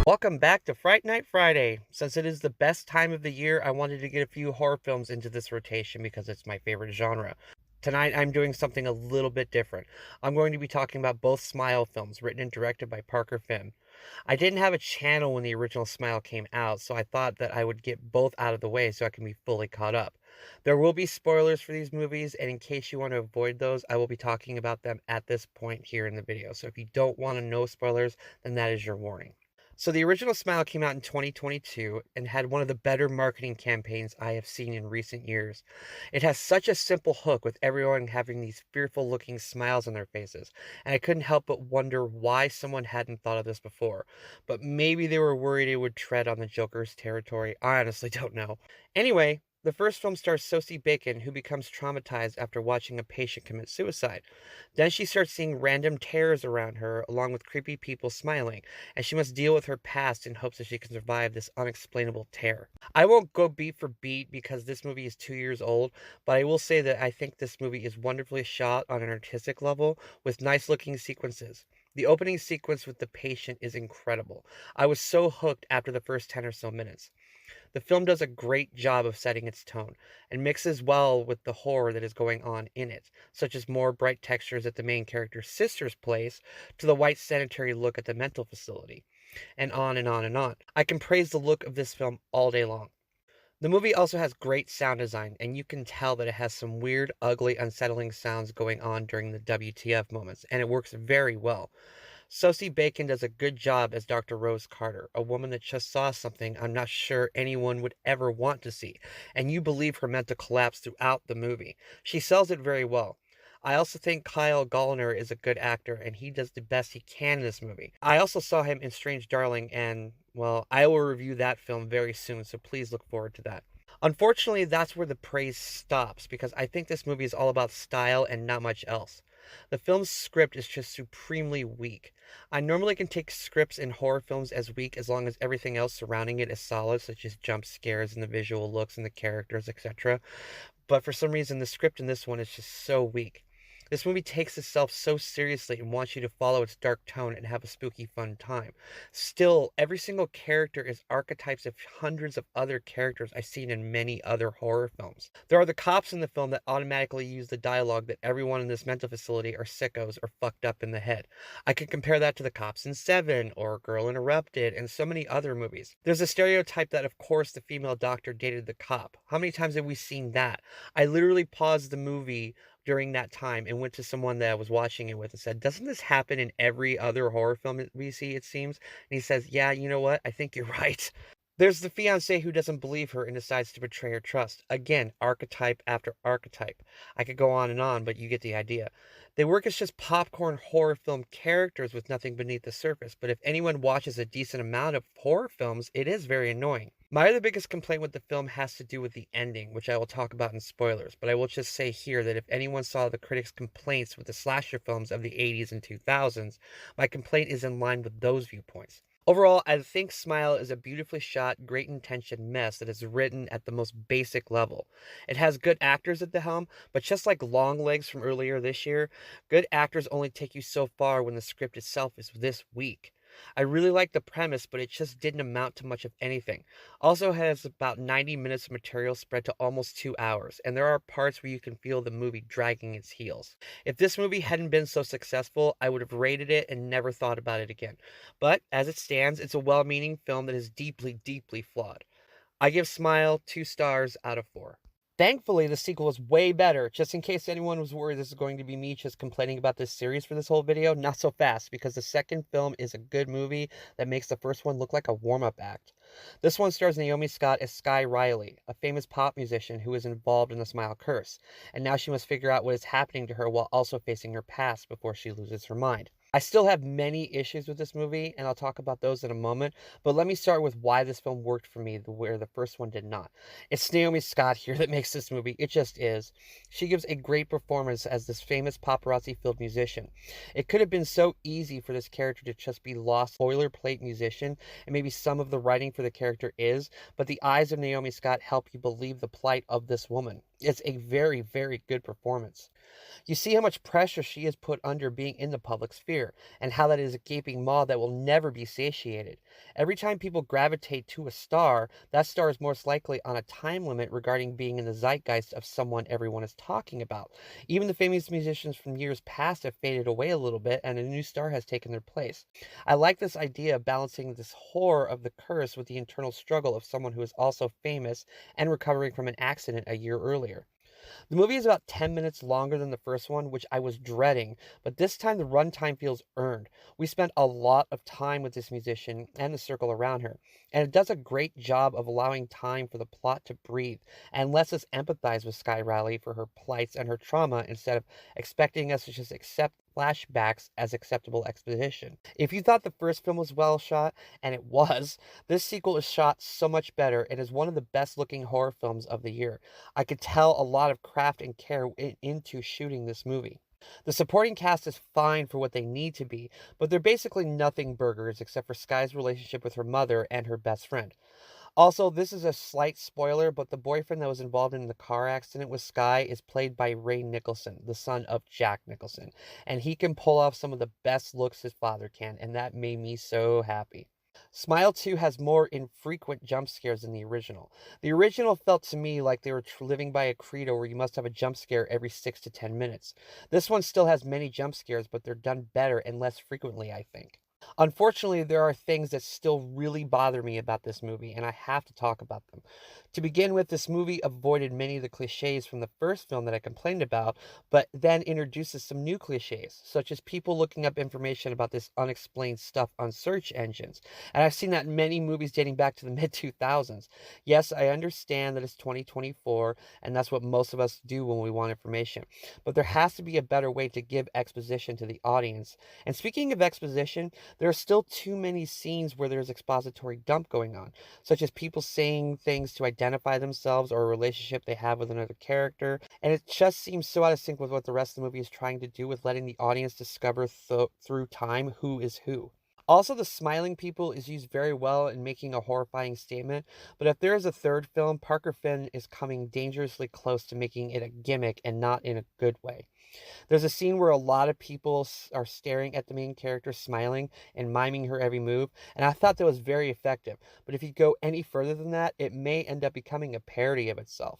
Welcome back to Fright Night Friday. Since it is the best time of the year, I wanted to get a few horror films into this rotation because it's my favorite genre. Tonight, I'm doing something a little bit different. I'm going to be talking about both Smile films, written and directed by Parker Finn. I didn't have a channel when the original Smile came out, so I thought that I would get both out of the way so I can be fully caught up. There will be spoilers for these movies, and in case you want to avoid those, I will be talking about them at this point here in the video. So if you don't want to know spoilers, then that is your warning. So the original Smile came out in 2022 and had one of the better marketing campaigns I have seen in recent years. It has such a simple hook with everyone having these fearful looking smiles on their faces, and I couldn't help but wonder why someone hadn't thought of this before. But maybe they were worried it would tread on the Joker's territory. I honestly don't know. Anyway, the first film stars Sosie Bacon, who becomes traumatized after watching a patient commit suicide. Then she starts seeing random terrors around her, along with creepy people smiling, and she must deal with her past in hopes that she can survive this unexplainable terror. I won't go beat for beat because this movie is 2 years old, but I will say that I think this movie is wonderfully shot on an artistic level with nice looking sequences. The opening sequence with the patient is incredible. I was so hooked after the first 10 or so minutes. The film does a great job of setting its tone, and mixes well with the horror that is going on in it, such as more bright textures at the main character's sister's place, to the white sanitary look at the mental facility, and on and on and on. I can praise the look of this film all day long. The movie also has great sound design, and you can tell that it has some weird, ugly, unsettling sounds going on during the WTF moments, and it works very well. Sosie Bacon does a good job as Dr. Rose Carter, a woman that just saw something I'm not sure anyone would ever want to see, and you believe her mental collapse throughout the movie. She sells it very well. I also think Kyle Gallner is a good actor, and he does the best he can in this movie. I also saw him in Strange Darling, and, well, I will review that film very soon, so please look forward to that. Unfortunately, that's where the praise stops, because I think this movie is all about style and not much else. The film's script is just supremely weak. I normally can take scripts in horror films as weak as long as everything else surrounding it is solid, such as jump scares and the visual looks and the characters, etc. But for some reason, the script in this one is just so weak. This movie takes itself so seriously and wants you to follow its dark tone and have a spooky fun time. Still, every single character is archetypes of hundreds of other characters I've seen in many other horror films. There are the cops in the film that automatically use the dialogue that everyone in this mental facility are sickos or fucked up in the head. I could compare that to the cops in Seven or Girl Interrupted and so many other movies. There's a stereotype that, of course, the female doctor dated the cop. How many times have we seen that? I literally paused the movie during that time and went to someone that I was watching it with and said, "Doesn't this happen in every other horror film that we see, it seems?" And he says, "Yeah, you know what? I think you're right." There's the fiance who doesn't believe her and decides to betray her trust. Again, archetype after archetype. I could go on, but you get the idea. They work as just popcorn horror film characters with nothing beneath the surface, but if anyone watches a decent amount of horror films, it is very annoying. My other biggest complaint with the film has to do with the ending, which I will talk about in spoilers, but I will just say here that if anyone saw the critics' complaints with the slasher films of the 80s and 2000s, my complaint is in line with those viewpoints. Overall, I think Smile is a beautifully shot, great intentioned mess that is written at the most basic level. It has good actors at the helm, but just like Longlegs from earlier this year, good actors only take you so far when the script itself is this weak. I really like the premise, but it just didn't amount to much of anything. Also has about 90 minutes of material spread to almost 2 hours, and there are parts where you can feel the movie dragging its heels. If this movie hadn't been so successful, I would have rated it and never thought about it again. But as it stands, it's a well-meaning film that is deeply, deeply flawed. I give Smile 2 stars out of 4. Thankfully, the sequel is way better. Just in case anyone was worried this is going to be me just complaining about this series for this whole video, not so fast, because the second film is a good movie that makes the first one look like a warm-up act. This one stars Naomi Scott as Sky Riley, a famous pop musician who is involved in the Smile curse, and now she must figure out what is happening to her while also facing her past before she loses her mind. I still have many issues with this movie, and I'll talk about those in a moment, but let me start with why this film worked for me where the first one did not. It's Naomi Scott here that makes this movie. It just is. She gives a great performance as this famous paparazzi-filled musician. It could have been so easy for this character to just be lost boilerplate musician, and maybe some of the writing for the character is, but the eyes of Naomi Scott help you believe the plight of this woman. It's a very, very good performance. You see how much pressure she is put under being in the public sphere, and how that is a gaping maw that will never be satiated. Every time people gravitate to a star, that star is most likely on a time limit regarding being in the zeitgeist of someone everyone is talking about. Even the famous musicians from years past have faded away a little bit, and a new star has taken their place. I like this idea of balancing this horror of the curse with the internal struggle of someone who is also famous and recovering from an accident a year earlier. The movie is about 10 minutes longer than the first one, which I was dreading, but this time the runtime feels earned. We spent a lot of time with this musician and the circle around her, and it does a great job of allowing time for the plot to breathe and lets us empathize with Sky Riley for her plights and her trauma instead of expecting us to just accept flashbacks as acceptable exposition. If you thought the first film was well shot, and it was, this sequel is shot so much better and is one of the best looking horror films of the year. I could tell a lot of craft and care went into shooting this movie. The supporting cast is fine for what they need to be, but they're basically nothing burgers except for Sky's relationship with her mother and her best friend. Also, this is a slight spoiler, but the boyfriend that was involved in the car accident with Sky is played by Ray Nicholson, the son of Jack Nicholson, and he can pull off some of the best looks his father can, and that made me so happy. Smile 2 has more infrequent jump scares than the original. The original felt to me like they were living by a credo where you must have a jump scare every 6 to 10 minutes. This one still has many jump scares, but they're done better and less frequently, I think. Unfortunately, there are things that still really bother me about this movie, and I have to talk about them. To begin with, this movie avoided many of the cliches from the first film that I complained about, but then introduces some new cliches, such as people looking up information about this unexplained stuff on search engines. And I've seen that in many movies dating back to the mid 2000s. Yes, I understand that it's 2024, and that's what most of us do when we want information. But there has to be a better way to give exposition to the audience. And speaking of exposition, there are still too many scenes where there's expository dump going on, such as people saying things to identify themselves or a relationship they have with another character, and it just seems so out of sync with what the rest of the movie is trying to do with letting the audience discover through time who is who. Also, the smiling people is used very well in making a horrifying statement, but if there is a third film, Parker Finn is coming dangerously close to making it a gimmick and not in a good way. There's a scene where a lot of people are staring at the main character, smiling and miming her every move, and I thought that was very effective. But if you go any further than that, it may end up becoming a parody of itself.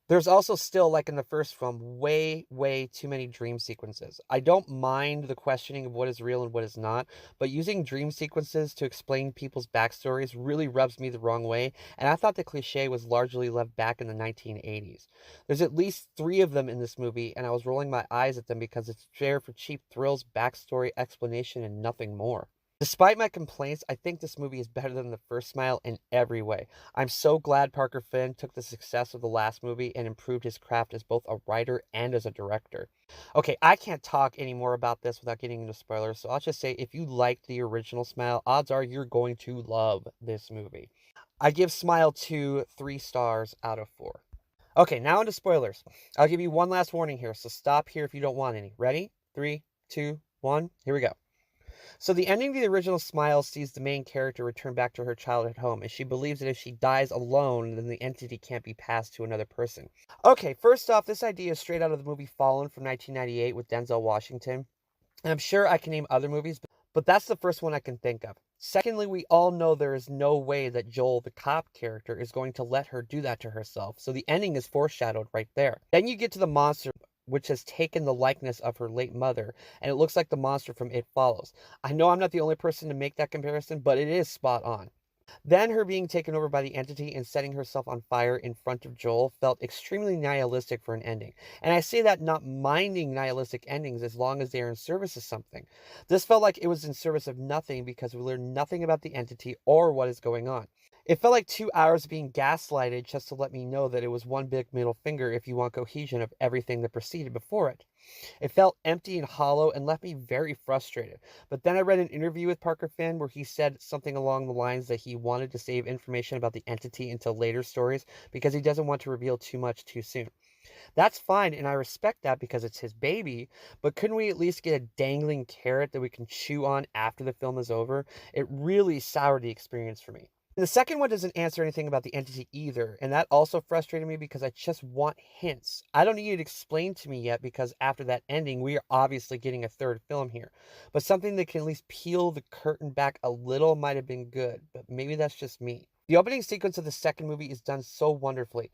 There's also still, like in the first film, way, way too many dream sequences. I don't mind the questioning of what is real and what is not, but using dream sequences to explain people's backstories really rubs me the wrong way, and I thought the cliche was largely left back in the 1980s. There's at least 3 of them in this movie, and I was rolling my eyes at them because it's there for cheap thrills, backstory, explanation, and nothing more. Despite my complaints, I think this movie is better than the first Smile in every way. I'm so glad Parker Finn took the success of the last movie and improved his craft as both a writer and as a director. Okay, I can't talk any more about this without getting into spoilers, so I'll just say if you liked the original Smile, odds are you're going to love this movie. I give Smile 2 3 stars out of 4. Okay, now into spoilers. I'll give you one last warning here, so stop here if you don't want any. Ready? 3, 2, 1, here we go. So the ending of the original Smile sees the main character return back to her childhood home, and she believes that if she dies alone, then the entity can't be passed to another person. Okay, first off, this idea is straight out of the movie Fallen from 1998 with Denzel Washington. And I'm sure I can name other movies, but that's the first one I can think of. Secondly, we all know there is no way that Joel, the cop character, is going to let her do that to herself, so the ending is foreshadowed right there. Then you get to the monster, which has taken the likeness of her late mother, and it looks like the monster from It Follows. I know I'm not the only person to make that comparison, but it is spot on. Then her being taken over by the entity and setting herself on fire in front of Joel felt extremely nihilistic for an ending. And I say that not minding nihilistic endings as long as they are in service of something. This felt like it was in service of nothing because we learned nothing about the entity or what is going on. It felt like 2 hours being gaslighted just to let me know that it was one big middle finger if you want cohesion of everything that preceded before it. It felt empty and hollow and left me very frustrated. But then I read an interview with Parker Finn where he said something along the lines that he wanted to save information about the entity until later stories because he doesn't want to reveal too much too soon. That's fine, and I respect that because it's his baby, but couldn't we at least get a dangling carrot that we can chew on after the film is over? It really soured the experience for me. The second one doesn't answer anything about the entity either, and that also frustrated me because I just want hints. I don't need it explained to me yet because after that ending, we are obviously getting a third film here. But something that can at least peel the curtain back a little might have been good, but maybe that's just me. The opening sequence of the second movie is done so wonderfully.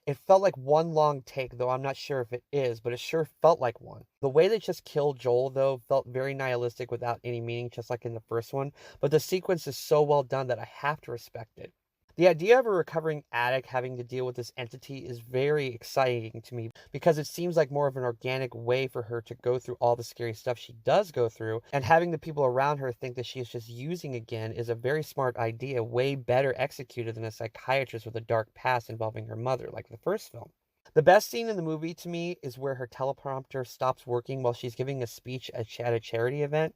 It felt like one long take, though I'm not sure if it is, but it sure felt like one. The way they just killed Joel, though, felt very nihilistic without any meaning, just like in the first one, but the sequence is so well done that I have to respect it. The idea of a recovering addict having to deal with this entity is very exciting to me because it seems like more of an organic way for her to go through all the scary stuff she does go through, and having the people around her think that she is just using again is a very smart idea, way better executed than a psychiatrist with a dark past involving her mother, like the first film. The best scene in the movie to me is where her teleprompter stops working while she's giving a speech at a charity event,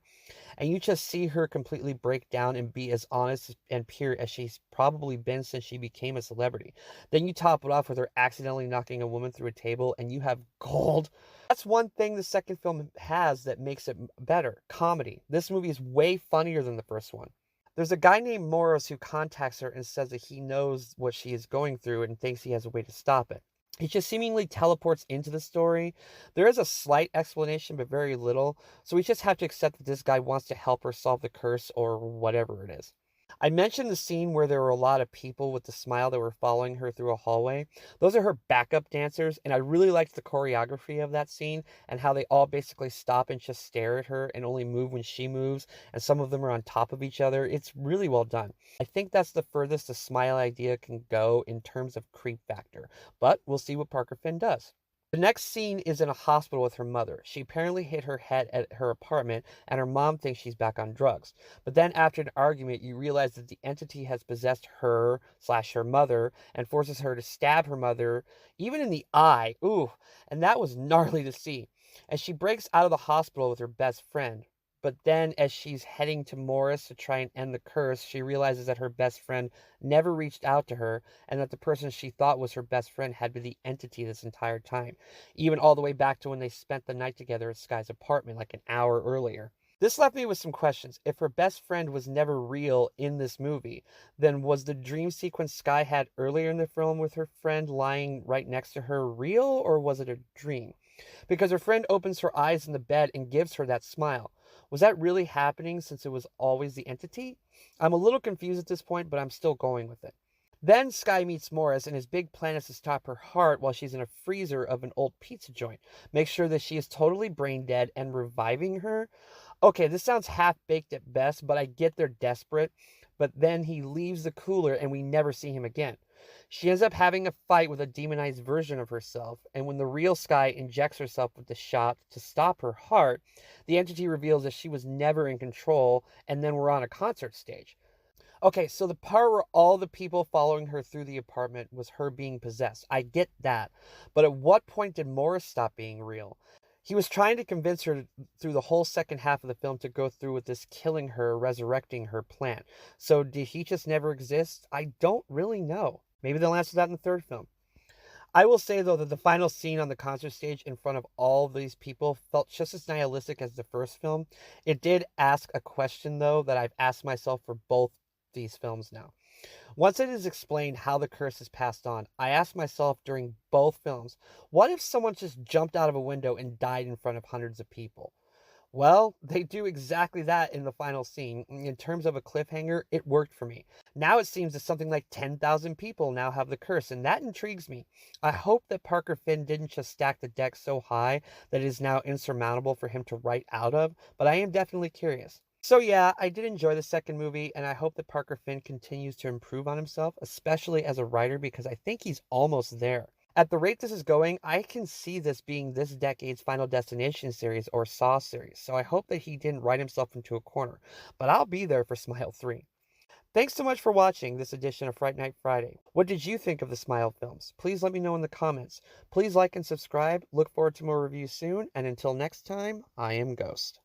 and you just see her completely break down and be as honest and pure as she's probably been since she became a celebrity. Then you top it off with her accidentally knocking a woman through a table, and you have gold. That's one thing the second film has that makes it better: comedy. This movie is way funnier than the first one. There's a guy named Morris who contacts her and says that he knows what she is going through and thinks he has a way to stop it. He just seemingly teleports into the story. There is a slight explanation, but very little, so we just have to accept that this guy wants to help her solve the curse or whatever it is. I mentioned the scene where there were a lot of people with the smile that were following her through a hallway. Those are her backup dancers, and I really liked the choreography of that scene and how they all basically stop and just stare at her and only move when she moves, and some of them are on top of each other. It's really well done. I think that's the furthest the smile idea can go in terms of creep factor, but we'll see what Parker Finn does. The next scene is in a hospital with her mother. She apparently hit her head at her apartment, and her mom thinks she's back on drugs. But then, after an argument, you realize that the entity has possessed her/her mother and forces her to stab her mother, even in the eye. Ooh, and that was gnarly to see. And she breaks out of the hospital with her best friend. But then, as she's heading to Morris to try and end the curse, she realizes that her best friend never reached out to her and that the person she thought was her best friend had been the entity this entire time, even all the way back to when they spent the night together at Sky's apartment like an hour earlier. This left me with some questions. If her best friend was never real in this movie, then was the dream sequence Sky had earlier in the film with her friend lying right next to her real, or was it a dream? Because her friend opens her eyes in the bed and gives her that smile. Was that really happening since it was always the entity? I'm a little confused at this point, but I'm still going with it. Then Sky meets Morris, and his big plan is to stop her heart while she's in a freezer of an old pizza joint. Make sure that she is totally brain dead and reviving her. Okay, this sounds half baked at best, but I get they're desperate. But then he leaves the cooler and we never see him again. She ends up having a fight with a demonized version of herself, and when the real Sky injects herself with the shot to stop her heart, the entity reveals that she was never in control, and then we're on a concert stage. Okay, so the part where all the people following her through the apartment was her being possessed. I get that. But at what point did Morris stop being real? He was trying to convince her through the whole second half of the film to go through with this killing her, resurrecting her plan. So did he just never exist? I don't really know. Maybe they'll answer that in the third film. I will say, though, that the final scene on the concert stage in front of all of these people felt just as nihilistic as the first film. It did ask a question, though, that I've asked myself for both these films now. Once it is explained how the curse is passed on, I asked myself during both films, what if someone just jumped out of a window and died in front of hundreds of people? Well, they do exactly that in the final scene. In terms of a cliffhanger, it worked for me. Now it seems that something like 10,000 people now have the curse, and that intrigues me. I hope that Parker Finn didn't just stack the deck so high that it is now insurmountable for him to write out of, but I am definitely curious. So yeah, I did enjoy the second movie, and I hope that Parker Finn continues to improve on himself, especially as a writer, because I think he's almost there. At the rate this is going, I can see this being this decade's Final Destination series or Saw series, so I hope that he didn't write himself into a corner, but I'll be there for Smile 3. Thanks so much for watching this edition of Fright Night Friday. What did you think of the Smile films? Please let me know in the comments. Please like and subscribe. Look forward to more reviews soon, and until next time, I am Ghost.